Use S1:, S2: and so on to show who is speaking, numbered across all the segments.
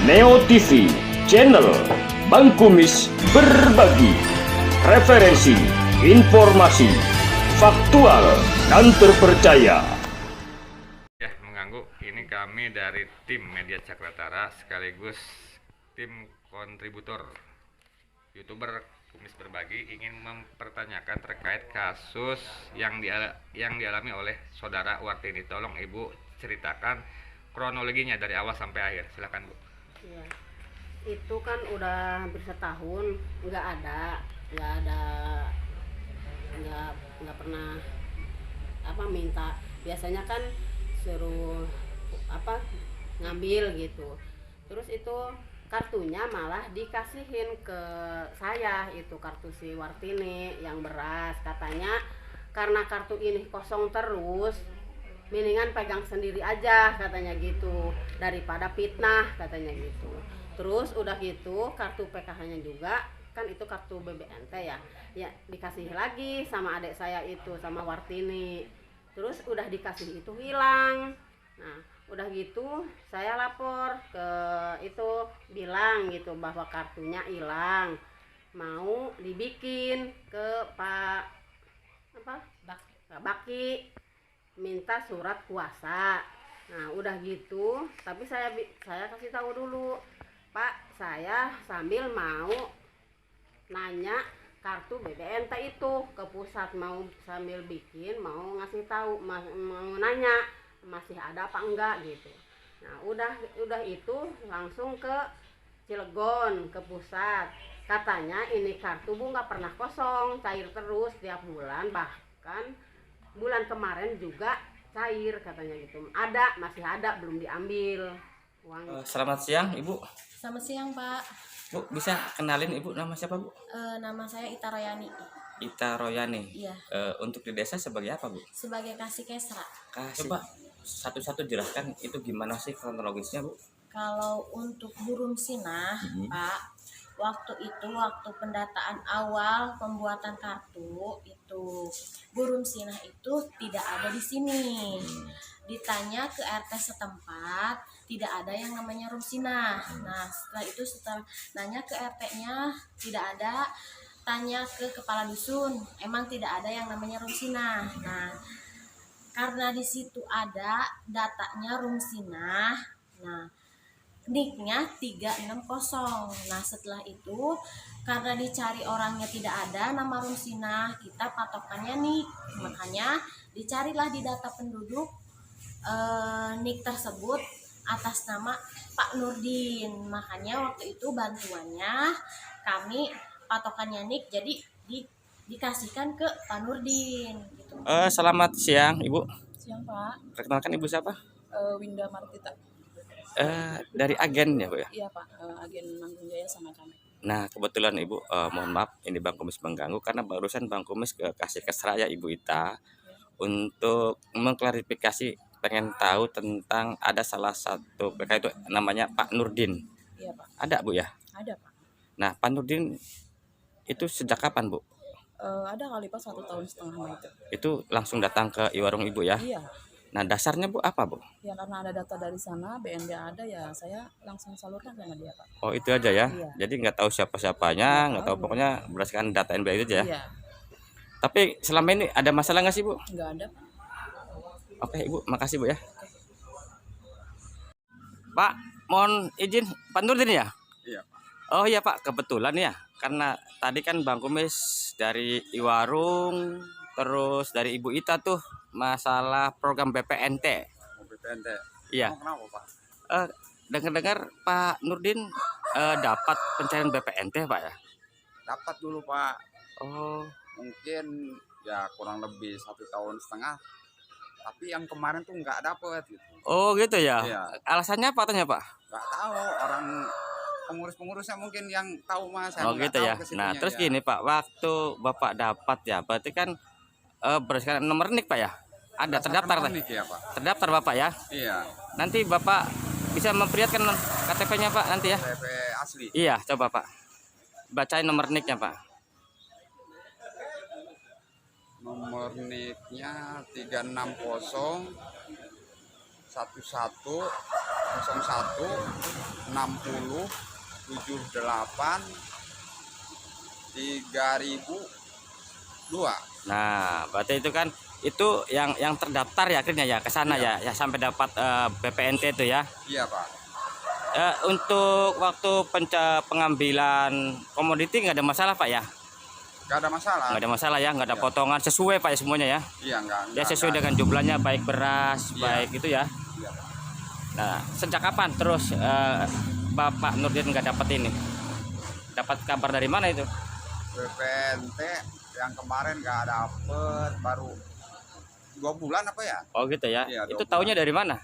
S1: Neo TV, channel Bang Kumis berbagi referensi, informasi, faktual dan terpercaya.
S2: Ya, mengganggu. Ini kami dari tim Media Cakratara sekaligus tim kontributor YouTuber Kumis Berbagi ingin mempertanyakan terkait kasus yang dialami oleh saudara Wartini. Tolong Ibu ceritakan kronologinya dari awal sampai akhir. Silakan Bu.
S3: Iya, itu kan udah hampir setahun nggak ada, nggak pernah minta. Biasanya kan suruh ngambil gitu. Terus itu kartunya malah dikasihin ke saya, itu kartu si Wartini yang beras. Katanya karena kartu ini kosong terus, mendingan pegang sendiri aja katanya gitu, daripada fitnah katanya gitu. Terus udah gitu kartu PKH-nya juga kan itu kartu BBNT ya dikasih lagi sama adik saya itu, sama Wartini. Terus udah dikasih itu hilang. Nah udah gitu saya lapor ke itu, bilang gitu bahwa kartunya hilang, mau dibikin ke Pak Baki, minta surat kuasa. Nah udah gitu, tapi saya kasih tahu dulu, Pak, saya sambil mau nanya kartu BBNT itu ke pusat, mau sambil bikin, mau ngasih tahu, mau nanya masih ada apa enggak gitu. Nah udah itu langsung ke Cilegon, ke pusat. Katanya ini kartu Bu nggak pernah kosong, cair terus tiap bulan, bahkan bulan kemarin juga cair katanya gitu. Masih ada, belum diambil uang.
S4: Selamat siang Ibu.
S5: Selamat siang Pak.
S4: Bu, bisa kenalin Ibu nama siapa Bu?
S5: Nama saya Ita Royani.
S4: Ita Royani.
S5: Iya.
S4: Untuk di desa sebagai apa Bu?
S5: Sebagai kasih kesra.
S4: Coba satu-satu jelaskan itu gimana sih kronologisnya Bu?
S5: Kalau untuk burung sinah, Pak, waktu pendataan awal pembuatan kartu itu burung sinah itu tidak ada di sini. Ditanya ke RT setempat, tidak ada yang namanya rumsinah. Nah setelah nanya ke RT-nya tidak ada, tanya ke kepala dusun, emang tidak ada yang namanya rumsinah. Nah karena di situ ada datanya rumsinah, nah niknya 360. Nah setelah itu karena dicari orangnya tidak ada nama rumsinah, kita patokannya nik, makanya dicarilah di data penduduk nik tersebut atas nama Pak Nurdin. Makanya waktu itu bantuannya kami patokannya nik, jadi dikasihkan ke Pak Nurdin gitu.
S4: Selamat siang Ibu.
S5: Siang Pak.
S4: Perkenalkan Ibu siapa?
S5: Winda Martita.
S4: Dari agen ya Bu ya?
S5: Iya Pak, agen Manggung Jaya sama kami.
S4: Nah kebetulan Ibu, mohon maaf ini Bang Kumis mengganggu karena barusan Bang Kumis ke kasih kesraya Ibu Ita untuk mengklarifikasi, pengen tahu tentang ada salah satu PK itu namanya Pak Nurdin.
S5: Iya Pak.
S4: Ada Bu ya?
S5: Ada Pak.
S4: Nah Pak Nurdin itu sejak kapan Bu?
S5: Ada kali Pak 1,5 tahun itu.
S4: Itu langsung datang ke warung Ibu ya?
S5: Iya.
S4: Nah dasarnya Bu apa Bu?
S5: Ya karena ada data dari sana, BND ada, ya saya langsung salurkan sama dia Pak.
S4: Oh itu aja ya?
S5: Iya.
S4: Jadi nggak tahu siapa-siapanya, nggak tahu,
S5: tahu.
S4: pokoknya berdasarkan data NBI itu aja ya?
S5: Iya.
S4: Tapi selama ini ada masalah nggak sih Bu?
S5: Nggak ada Pak.
S4: Oke Ibu, makasih Bu ya. Pak, mohon izin Pak Nurdin ya?
S6: Iya Pak.
S4: Oh iya Pak, kebetulan ya, karena tadi kan Bang Kumis dari Iwarung, terus dari Ibu Ita tuh masalah program BPNT.
S6: BPNT.
S4: Iya.
S6: Kenapa Pak?
S4: Dengar-dengar Pak Nurdin dapat pencairan BPNT Pak ya?
S6: Dapat dulu Pak.
S4: Oh,
S6: Mungkin ya kurang lebih 1,5 tahun. Tapi yang kemarin tuh nggak dapet gitu.
S4: oh gitu ya?
S6: Iya.
S4: Alasannya apa tanya Pak?
S6: Nggak tahu, orang pengurus-pengurusnya mungkin yang tahu Mas. Saya
S4: Oh
S6: nggak
S4: gitu
S6: tahu
S4: ya.
S6: kesitunya,
S4: Nah terus
S6: ya.
S4: gini Pak, waktu Bapak dapat ya, berarti kan berdasarkan nomor NIK Pak ya? Ada terdaftar,
S6: Berdasarkan nik ya Pak.
S4: terdaftar Bapak ya?
S6: Iya.
S4: Nanti Bapak bisa memperlihatkan KTP-nya Pak nanti ya?
S6: KTP asli.
S4: Iya, coba Pak. Bacain nomor NIK-nya Pak.
S6: Nomor niknya 360 11016078 3002.
S4: Nah, berarti itu kan itu yang terdaftar ya akhirnya ya ke sana
S6: Iya.
S4: ya sampai dapat BPNT itu ya.
S6: Iya Pak.
S4: Untuk waktu pengambilan komoditi nggak ada masalah Pak ya?
S6: Nggak ada masalah.
S4: Nggak ada masalah ya, nggak ada
S6: Iya.
S4: potongan sesuai Pak ya semuanya ya?
S6: Iya
S4: Ya
S6: nggak
S4: sesuai
S6: ada.
S4: dengan jumlahnya baik beras,
S6: Iya.
S4: baik itu ya.
S6: Iya, Pak.
S4: Nah, sejak kapan terus Bapak Nurdin nggak dapat ini? Dapat kabar dari mana itu?
S6: BPNT yang kemarin nggak dapet, baru 2 bulan apa ya?
S4: Oh gitu ya.
S6: Iya,
S4: Itu
S6: 2
S4: taunya dari mana?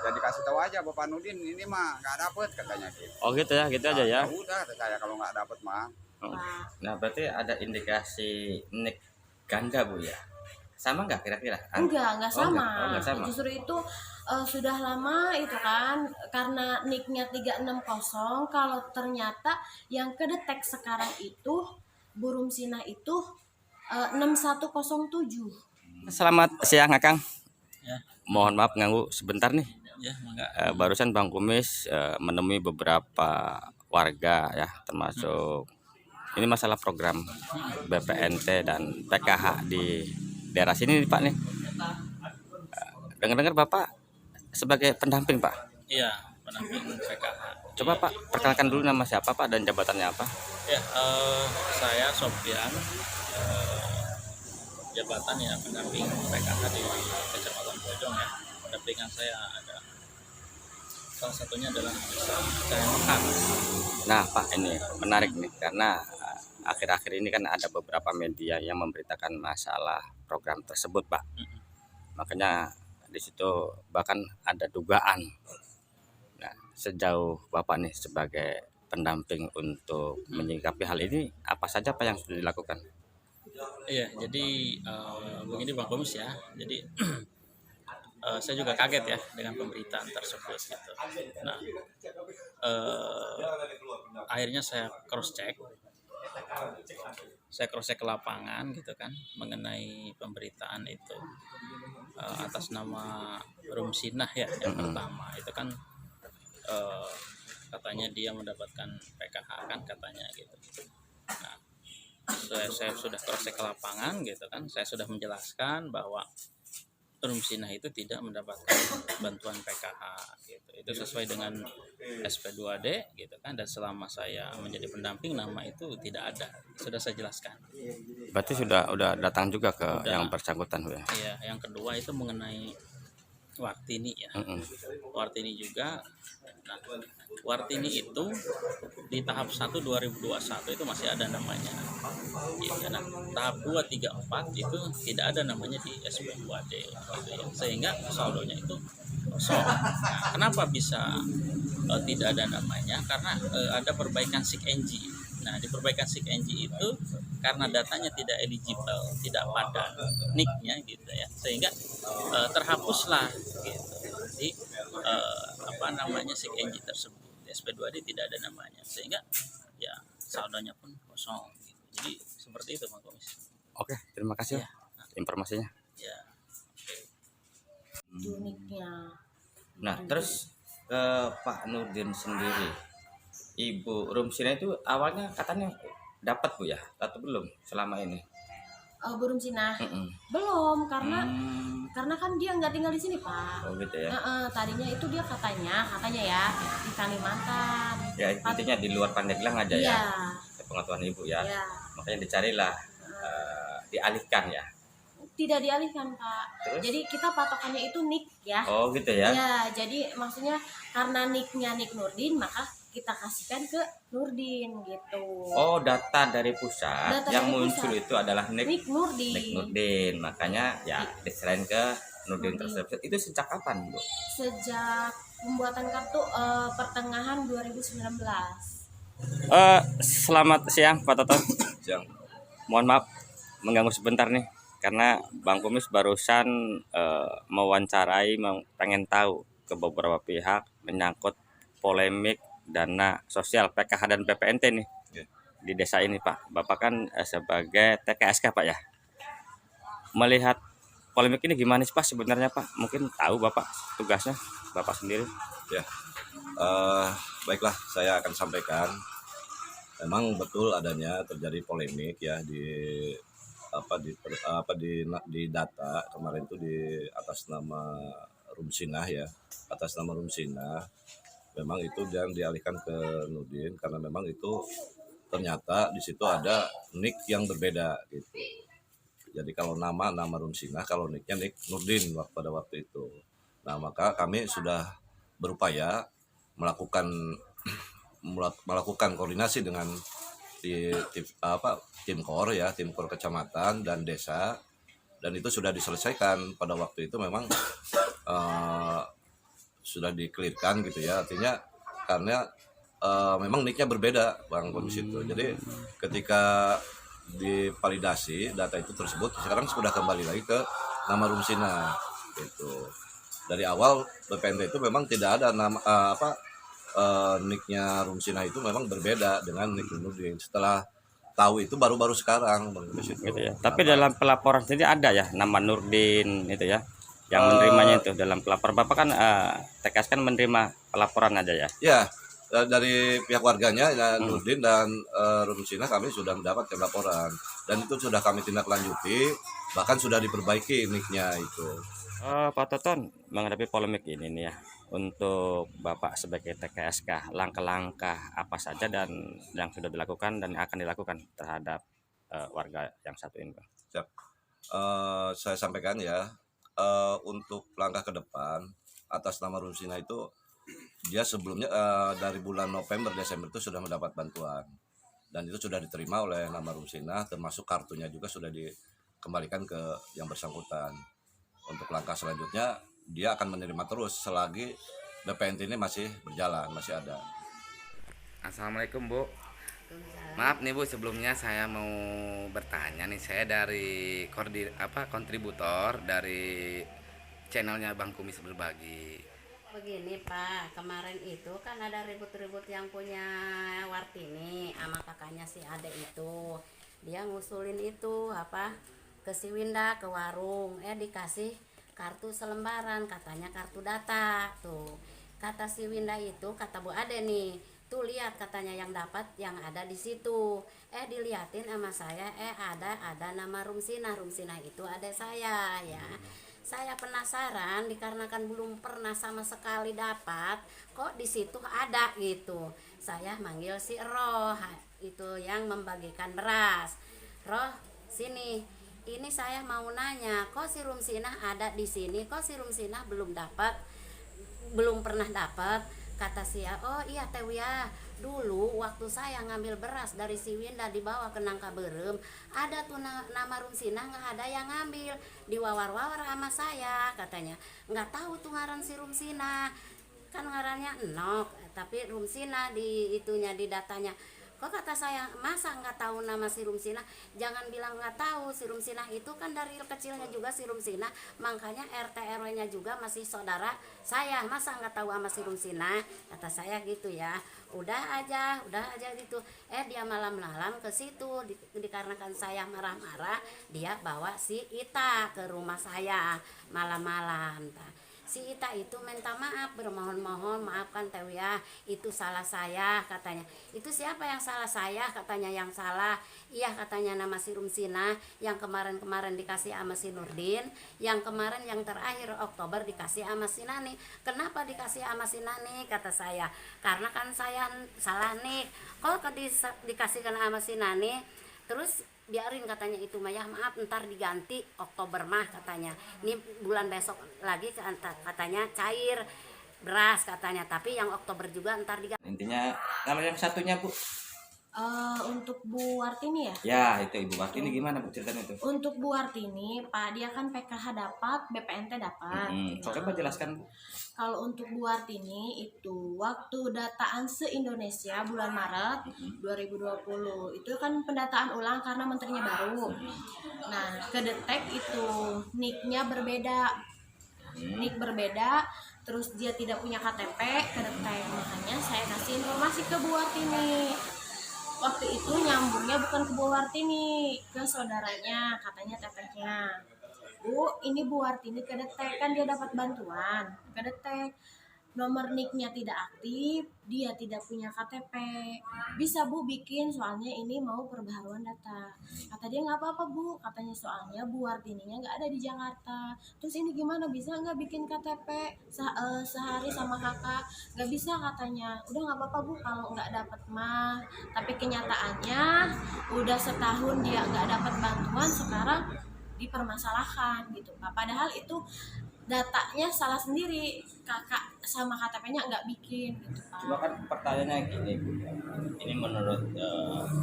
S6: Ya dikasih tahu aja Bapak Nurdin, ini mah nggak dapet katanya gitu.
S4: Oh gitu ya, gitu aja ya.
S6: Udah kata saya, kalau nggak dapet mah.
S5: Pak.
S4: Nah, berarti ada indikasi nik ganda Bu ya? Sama nggak kira-kira?
S5: Enggak
S4: Oh,
S5: sama.
S4: nggak sama.
S5: Justru itu sudah lama itu kan, karena nicknya 360. Kalau ternyata yang kedetek sekarang itu burung sinah itu 6107.
S4: Selamat siang Akang.
S7: Ya.
S4: Mohon maaf ganggu sebentar nih.
S7: Ya, enggak.
S4: Barusan Bang Kumis menemui beberapa warga ya, termasuk ini masalah program BPNT dan PKH di daerah sini nih, Pak nih. Dengar-dengar Bapak sebagai pendamping Pak.
S7: Iya, pendamping PKH.
S4: Coba Pak perkenalkan dulu nama siapa Pak dan jabatannya apa?
S7: Ya, saya Sofian, jabatan ya pendamping PKH di Kecamatan Bojong ya. Pendampingan saya ada salah satunya adalah saya Mekar.
S4: Nah Pak ini menarik nih karena akhir-akhir ini kan ada beberapa media yang memberitakan masalah program tersebut Pak. Makanya di situ bahkan ada dugaan. Nah sejauh Bapak nih sebagai pendamping untuk menyikapi hal ini apa saja Pak yang sudah dilakukan?
S7: Iya, jadi begini Bang Komis ya. Jadi saya juga kaget ya dengan pemberitaan tersebut gitu. Nah, akhirnya saya cross check ke lapangan gitu kan mengenai pemberitaan itu atas nama Rum Sinah ya yang pertama itu kan katanya dia mendapatkan PKH kan katanya gitu. Nah, saya sudah cross check ke lapangan gitu kan, saya sudah menjelaskan bahwa Rum Sinah itu tidak mendapatkan bantuan PKH gitu. Itu sesuai dengan SP2D gitu kan, dan selama saya menjadi pendamping nama itu tidak ada. Sudah saya jelaskan.
S4: Berarti udah datang juga ke
S7: Udah.
S4: yang bersangkutan Bu ya.
S7: Iya, yang kedua itu mengenai Wartini ya. Wartini juga. Nah, Wartini itu di tahap 1 2021 itu masih ada namanya. Ya, nah, tahap 2, 3, 4 itu tidak ada namanya di SP2D gitu ya. Sehingga saldonya itu kosong. Nah, kenapa bisa tidak ada namanya? Karena ada perbaikan SIG-NG. Nah, di perbaikan SIG-NG itu karena datanya tidak eligible, tidak padan nick-nya gitu ya. Sehingga terhapuslah gitu. Jadi SIG-NG tersebut. Di SP2D tidak ada namanya. Sehingga ya saldonya pun kosong gitu. Jadi seperti itu Bang Komis.
S4: Oke, terima kasih
S7: Ya.
S4: informasinya.
S7: Ya.
S5: Itu nicknya.
S4: Nah, terus ke Pak Nurdin sendiri, Ibu Rum Sinah itu awalnya katanya dapat Bu ya, atau belum selama ini?
S5: Burung sinah
S4: Mm-mm.
S5: belum, karena
S4: Hmm,
S5: karena kan dia nggak tinggal di sini Pak.
S4: oh gitu ya.
S5: Tadinya itu dia katanya ya di Kalimantan.
S4: Ya intinya di luar Pandeglang aja
S5: Iya,
S4: ya, sepengetahuan Ibu ya.
S5: iya.
S4: Makanya dicarilah, dialihkan ya.
S5: Tidak dialihkan Pak.
S4: Terus?
S5: Jadi kita patokannya itu nick ya.
S4: Oh gitu ya.
S5: Ya, jadi maksudnya karena nicknya Nick Nurdin, maka kita kasihkan ke Nurdin gitu.
S4: Oh data dari pusat
S5: Data
S4: yang
S5: dari
S4: muncul
S5: pusat.
S4: itu adalah
S5: Nick Nurdin.
S4: Nik Nurdin, makanya ya diserahin ke Nurdin
S5: Nurdin.
S4: tersebut. Itu sejak kapan Bu?
S5: Sejak pembuatan kartu pertengahan 2019.
S4: Selamat siang Pak Toto.
S6: Siang.
S4: Mohon maaf mengganggu sebentar nih karena Bang Kumis barusan mewawancarai pengen tahu ke beberapa pihak menyangkut polemik dana sosial PKH dan PPNT nih di desa ini Pak. Bapak kan sebagai TKSK Pak ya. Melihat polemik ini gimana sih Pak sebenarnya Pak? Mungkin tahu Bapak tugasnya Bapak sendiri.
S8: Ya, baiklah saya akan sampaikan. Memang betul adanya terjadi polemik ya di data kemarin itu di atas nama Rumsinah ya, atas nama Rumsinah. Memang itu yang dialihkan ke Nurdin karena memang itu ternyata di situ ada nick yang berbeda gitu. Jadi kalau nama Rumsinah, kalau nicknya nick Nurdin pada waktu itu. Nah maka kami sudah berupaya melakukan koordinasi dengan tim KOR kecamatan dan desa, dan itu sudah diselesaikan pada waktu itu. Memang sudah dikelirkan gitu ya, artinya karena memang nicknya berbeda Bang di situ. Jadi ketika divalidasi data itu tersebut sekarang sudah kembali lagi ke nama Rumsinah gitu. Dari awal BPNT itu memang tidak ada nama nicknya Rumsinah itu memang berbeda dengan nick Nurdin. Setelah tahu itu baru sekarang Bang di situ.
S4: Gitu ya. Tapi dalam pelaporan sendiri ada ya nama Nurdin itu ya. Yang menerimanya itu dalam pelapor Bapak kan TKS kan menerima pelaporan aja ya.
S8: Ya, dari pihak warganya Nurdin dan Rumsinah kami sudah mendapatkan laporan dan itu sudah kami tindak lanjuti, bahkan sudah diperbaiki nicknya itu.
S4: Pak Toton, menghadapi polemik ini nih ya, untuk Bapak sebagai TKSK, langkah-langkah apa saja dan yang sudah dilakukan dan akan dilakukan terhadap warga yang satu ini, Bang?
S8: Siap. Saya sampaikan ya, untuk langkah ke depan atas nama Rumsinah itu, dia sebelumnya dari bulan November Desember itu sudah mendapat bantuan dan itu sudah diterima oleh nama Rumsinah, termasuk kartunya juga sudah dikembalikan ke yang bersangkutan. Untuk langkah selanjutnya dia akan menerima terus selagi BPNT ini masih berjalan, masih ada.
S9: Assalamualaikum Bu. Maaf nih Bu, sebelumnya saya mau bertanya nih, saya dari kontributor dari channelnya Bang Kumis Berbagi.
S3: Begini Pak, kemarin itu kan ada ribut-ribut yang punya Wartini sama kakaknya si Ade itu. Dia ngusulin itu ke si Winda ke warung, dikasih kartu selembaran, katanya kartu data tuh. Kata si Winda itu, kata Bu Ade nih, tuh lihat katanya yang dapat yang ada di situ. Diliatin sama saya, ada nama Rumsinah itu ada saya ya. Saya penasaran dikarenakan belum pernah sama sekali dapat, kok di situ ada gitu. Saya manggil si Roh itu yang membagikan beras. Roh, sini. Ini saya mau nanya, kok si Rumsinah ada di sini, kok si Rumsinah belum pernah dapat? Kata si oh iya Teh ya, dulu waktu saya ngambil beras dari si Winda dibawa ke Nangka Berem, ada tuh nama Rumsinah nggak ada yang ngambil, diwawar-wawar sama saya, katanya nggak tahu tuh ngaran si Rumsinah, kan ngarannya Enok, tapi Rumsinah di datanya. Kok kata saya, masa nggak tahu nama si Rumsinah? Jangan bilang nggak tahu, si Rumsinah itu kan dari kecilnya juga si Rumsinah, makanya RT RW-nya juga masih saudara saya, masa nggak tahu sama si Rumsinah? Kata saya gitu ya. Udah aja gitu. Dia malam-malam ke situ, dikarenakan saya marah-marah, dia bawa si Ita ke rumah saya malam-malam. Si Ita itu minta maaf, bermohon-mohon, maafkan Teh ya, itu salah saya katanya. Itu siapa yang salah? Saya katanya yang salah. Iya katanya nama si Rumsinah, yang kemarin dikasih sama si Nurdin, yang kemarin yang terakhir Oktober dikasih sama si Nani. Kenapa dikasih sama si Nani? Kata saya, karena kan saya salah nih. Kok dikasihkan sama si Nani? Terus biarin katanya itu mah ya, maaf ntar diganti Oktober mah katanya, ini bulan besok lagi katanya cair beras katanya, tapi yang Oktober juga ntar diganti.
S4: Intinya kalau yang satunya Bu,
S5: Untuk Bu Wartini ya?
S4: ya itu Ibu Wartini gimana Bu ceritanya itu?
S5: Untuk Bu Wartini, Pak, dia kan PKH dapat, BPNT dapat.
S4: Coba jelaskan Bu.
S5: Kalau untuk Bu Wartini itu waktu dataan se-Indonesia bulan Maret 2020 itu kan pendataan ulang karena menterinya baru. Nah, kedetek itu nicknya berbeda. Nick berbeda, terus dia tidak punya KTP, kedetek. Makanya saya kasih informasi ke Bu Wartini. Waktu itu nyambungnya bukan ke Bu Wartini, ke saudaranya, katanya tetehnya. Bu, ini Bu Wartini kedetek, kan dia dapat bantuan, kedetek. Nomor NIK-nya tidak aktif, dia tidak punya KTP. Bisa Bu bikin, soalnya ini mau perbaharuan data. Kata dia nggak apa-apa Bu, katanya soalnya Bu Wartininya nggak ada di Jakarta. Terus ini gimana, bisa nggak bikin KTP sehari sama kakak? Nggak bisa katanya. Udah nggak apa-apa Bu kalau nggak dapat mah. Tapi kenyataannya udah setahun dia nggak dapat bantuan, sekarang dipermasalahkan gitu Pak. Padahal itu datanya salah sendiri, kakak sama KTP-nya nggak bikin gitu Pak.
S4: Cuma kan pertanyaannya gini Bu, ini menurut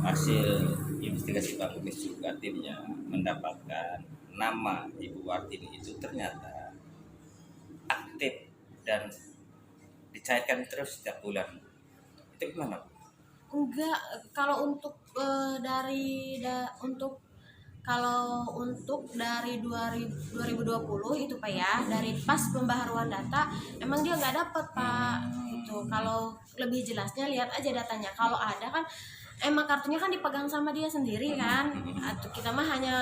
S4: hasil investigasi Bang Kumis juga timnya mendapatkan nama Ibu Wartini itu ternyata aktif dan dicairkan terus setiap bulan. Itu gimana Bu?
S5: Enggak, kalau untuk dari 2020 itu Pak ya, dari pas pembaharuan data emang dia nggak dapet Pak gitu. Kalau lebih jelasnya lihat aja datanya, kalau ada kan emang kartunya kan dipegang sama dia sendiri kan. Atau kita mah hanya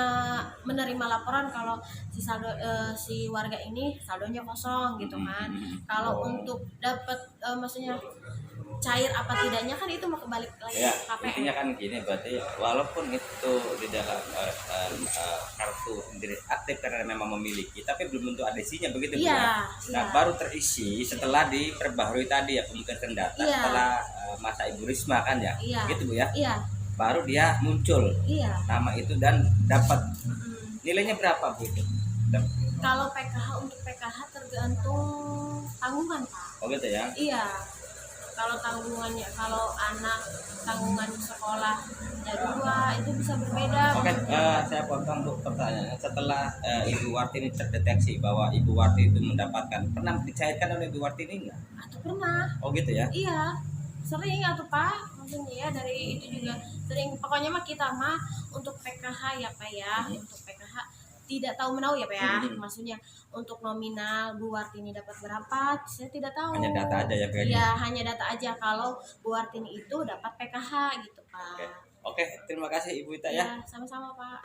S5: menerima laporan kalau si warga ini saldonya kosong gitu kan. Kalau untuk dapat maksudnya cair apa tidaknya kan itu mau kembali lagi
S4: Ya,
S5: ke KPM.
S4: intinya kan gini, berarti walaupun itu di dalam kartu sendiri aktif karena memang memiliki, tapi belum tentu ada isinya begitu Bu
S5: Iya,
S4: ya. Nah,
S5: iya.
S4: baru terisi setelah diperbaharui tadi ya pembukaan data
S5: Iya.
S4: setelah masa Ibu Risma kan ya.
S5: Iya.
S4: Gitu Bu ya.
S5: Iya,
S4: Baru dia muncul
S5: iya.
S4: nama itu dan dapat
S5: Mm-mm.
S4: nilainya berapa Bu itu?
S5: Kalau PKH, untuk PKH tergantung tanggungan Pak.
S4: Oh gitu ya.
S5: Iya. Kalau tanggungannya, kalau anak tanggungan sekolah ya 2 itu bisa berbeda.
S4: Oke, saya potong Bu pertanyaannya. Setelah Ibu Wartini terdeteksi bahwa Ibu Wartini itu mendapatkan, pernah dicairkan oleh Ibu Wartini enggak?
S5: Atau pernah?
S4: Oh gitu ya.
S5: Iya, sering atau Pak, maksudnya ya dari itu juga sering. Pokoknya mah kita mah untuk PKH ya Pak ya, untuk PKH tidak tahu menahu ya Pak ya. Maksudnya untuk nominal Bu Wartini dapat berapa, saya tidak tahu.
S4: Hanya data aja ya kayaknya.
S5: Iya, hanya data aja kalau Bu Wartini itu dapat PKH gitu Pak.
S4: Oke, terima kasih Ibu Ita ya.
S5: Iya, sama-sama Pak.